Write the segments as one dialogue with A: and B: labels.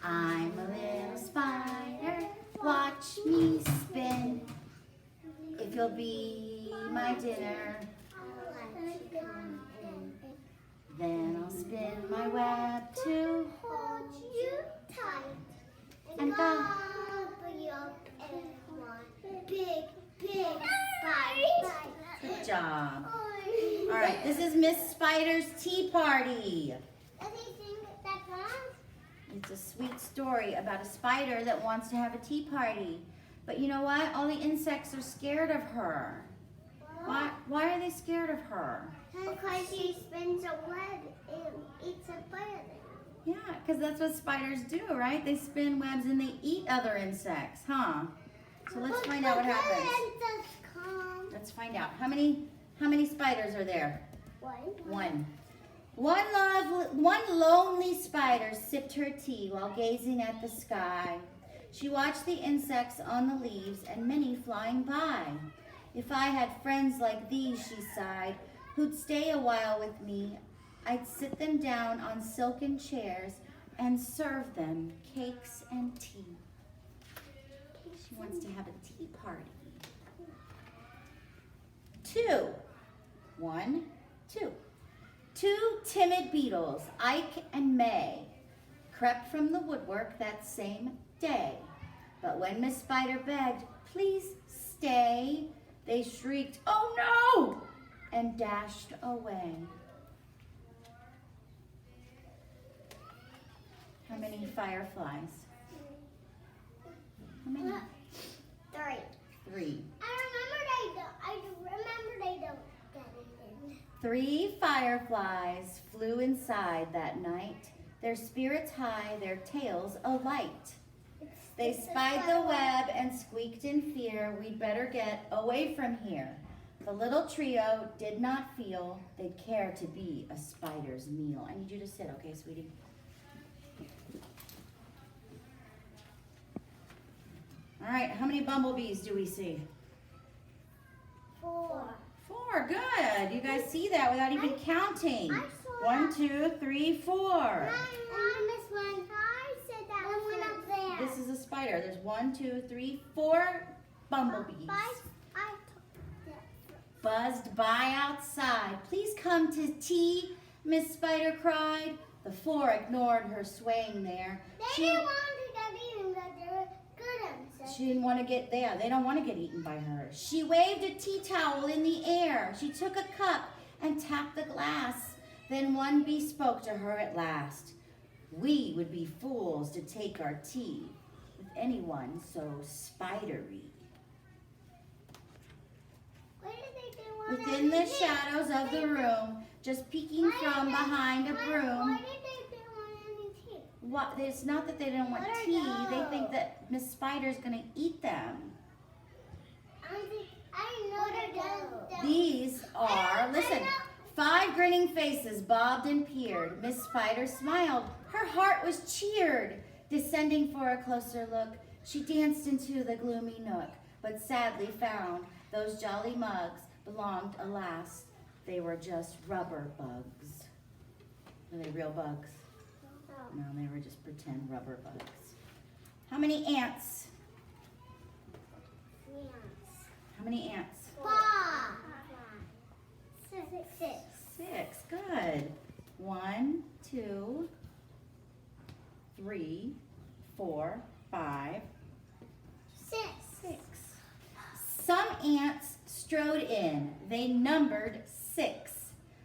A: I'm a little spider, watch me spin. If you'll be my dinner, then I'll spin my web to
B: Hold you tight
A: and
B: and
A: go.
B: cover you up in one big bite.
A: Good job. All right, this is Miss Spider's tea party.
B: Does he sing that song?
A: It's a sweet story about a spider that wants to have a tea party. But you know what? All the insects are scared of her. Why are they scared of her?
B: Because she spins a web and eats a spider.
A: Yeah, because that's what spiders do, right? They spin webs and they eat other insects, huh? So let's find out what happens. Let's find out. How many spiders are there? One. One lonely spider sipped her tea while gazing at the sky. She watched the insects on the leaves and many flying by. If I had friends like these, she sighed, who'd stay a while with me, I'd sit them down on silken chairs and serve them cakes and tea. She wants to have a tea party. 2. 1, 2. 2 timid beetles, Ike and May, crept from the woodwork that same day. But when Miss Spider begged, please stay, they shrieked, oh no, and dashed away. How many fireflies? How many?
B: 3.
A: 3.
B: I remember they don't get it in.
A: 3 fireflies flew inside that night, their spirits high, their tails alight. They spied the web and squeaked in fear, we'd better get away from here. The little trio did not feel they'd care to be a spider's meal. I need you to sit, okay, sweetie? All right, how many bumblebees do we see?
B: 4.
A: 4, good. You guys see that without even counting.
B: I saw
A: 1, 2, 3, 4.
B: I missed one. I said that one up there.
A: This is a spider. There's 1, 2, 3, 4 bumblebees. Buzzed by outside. Please come to tea, Miss Spider cried. The 4 ignored her swaying there.
B: They didn't want to get eaten, but they were good insects.
A: She didn't want to get there. They don't want to get eaten by her. She waved a tea towel in the air. She took a cup and tapped the glass. Then one bee spoke to her at last. We would be fools to take our tea with anyone so spidery.
B: What did they do?
A: Within the shadows of the room, just peeking from behind a
B: Why
A: broom.
B: did they want any tea?
A: It's not that they don't want
B: Let her
A: tea.
B: go.
A: They think that Miss Spider's going to eat them.
B: I know.
A: These are, listen, 5 grinning faces bobbed and peered. Miss Spider smiled. Her heart was cheered. Descending for a closer look, she danced into the gloomy nook, but sadly found those jolly mugs belonged, alas, they were just rubber bugs. Are they real bugs? No, they were just pretend rubber bugs. How many ants? How many ants?
B: 6.
A: 6, good. 1, 2, 3, 4, 5,
B: 6.
A: 6. Some ants strode in. They numbered 6.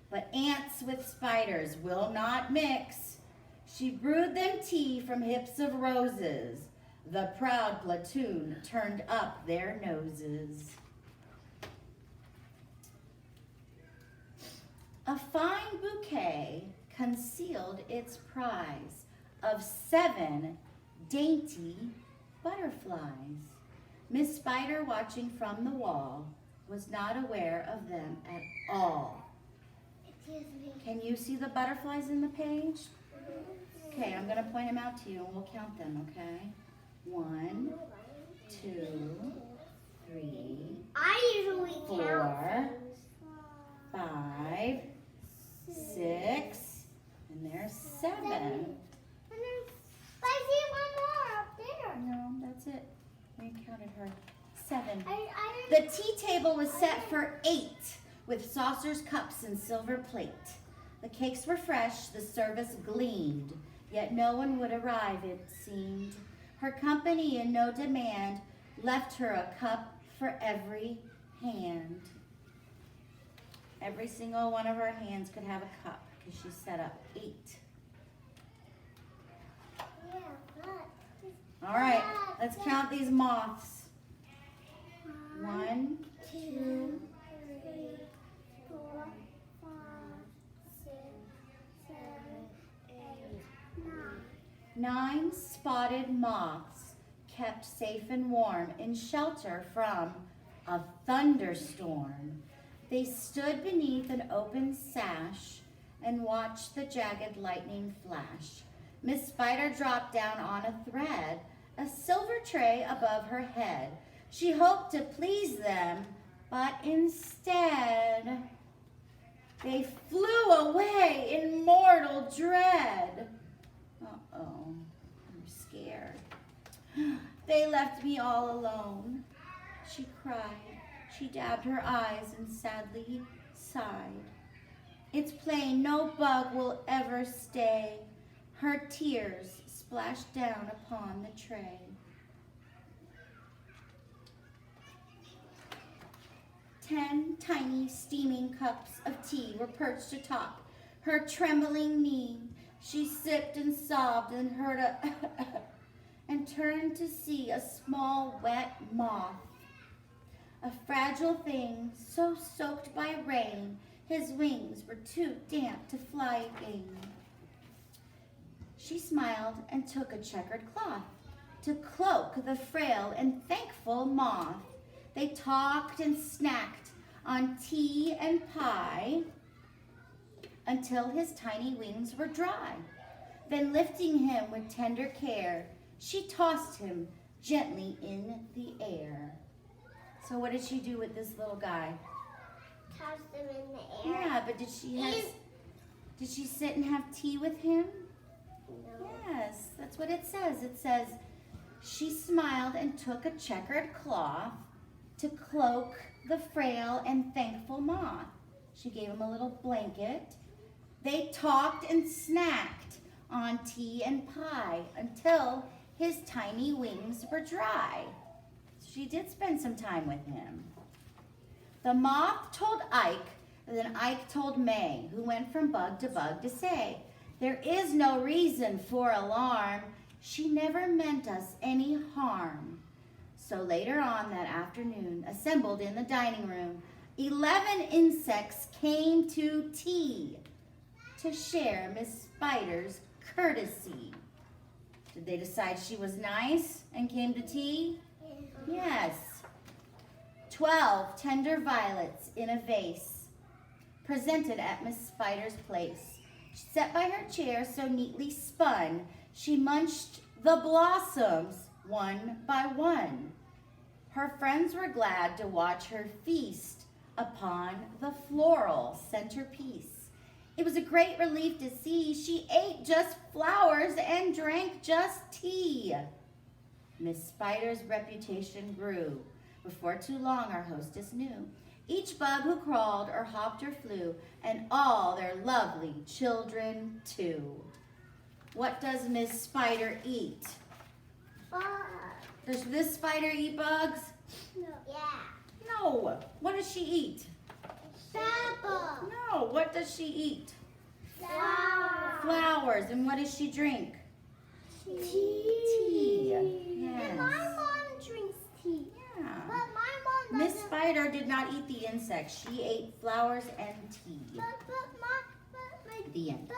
A: But ants with spiders will not mix. She brewed them tea from hips of roses. The proud platoon turned up their noses. A fine bouquet concealed its prize of 7 dainty butterflies. Miss Spider, watching from the wall, was not aware of them at all.
B: Excuse me.
A: Can you see the butterflies in the page? Okay, I'm going to point them out to you and we'll count them, okay? 1, 2, 3,
B: I usually
A: 4, 5, 6, and there's 7.
B: But I see
A: counted her. 7.
B: I
A: The tea table was set for 8, with saucers, cups, and silver plate. The cakes were fresh, the service gleamed, yet no one would arrive, it seemed. Her company in no demand left her a cup for every hand. Every single one of her hands could have a cup because she set up 8. All right, let's count these moths. 1,
B: 2, 3, 4, 5, 6, 7, 8, 9.
A: 9 spotted moths kept safe and warm in shelter from a thunderstorm. They stood beneath an open sash and watched the jagged lightning flash. Miss Spider dropped down on a thread, a silver tray above her head. She hoped to please them, but instead they flew away in mortal dread. Uh-oh, I'm scared. They left me all alone. She cried. She dabbed her eyes and sadly sighed. It's plain no bug will ever stay. Her tears splashed down upon the tray. Ten tiny steaming cups of tea were perched atop her trembling knee. She sipped and sobbed and heard a and turned to see a small wet moth. A fragile thing so soaked by rain, his wings were too damp to fly again. She smiled and took a checkered cloth to cloak the frail and thankful moth. They talked and snacked on tea and pie until his tiny wings were dry. Then lifting him with tender care, she tossed him gently in the air. So what did she do with this little guy?
B: Tossed them in the air.
A: Yeah, but did she sit and have tea with him?
B: No.
A: Yes, that's what it says. It says, she smiled and took a checkered cloth to cloak the frail and thankful moth. She gave him a little blanket. They talked and snacked on tea and pie until his tiny wings were dry. She did spend some time with him. The moth told Ike, and then Ike told May, who went from bug to bug to say, there is no reason for alarm. She never meant us any harm. So later on that afternoon, assembled in the dining room, 11 insects came to tea to share Miss Spider's courtesy. Did they decide she was nice and came to tea? Yes. 12 tender violets in a vase, presented at Miss Spider's place. She sat by her chair so neatly spun, she munched the blossoms one by one. Her friends were glad to watch her feast upon the floral centerpiece. It was a great relief to see she ate just flowers and drank just tea. Miss Spider's reputation grew. Before too long, our hostess knew each bug who crawled or hopped or flew, and all their lovely children too. What does Miss Spider eat?
B: Bug.
A: Does this spider eat bugs?
B: No. Yeah.
A: No. What does she eat?
B: Apple.
A: No. What does she eat?
B: Flower.
A: Flowers. And what does she drink?
B: Tea.
A: Tea.
B: And
A: Yes.
B: my mom drinks tea. But
A: Yeah.
B: my mom
A: Miss
B: doesn't.
A: Spider did not eat the insects. She ate flowers and tea.
B: But my
A: The end.
B: but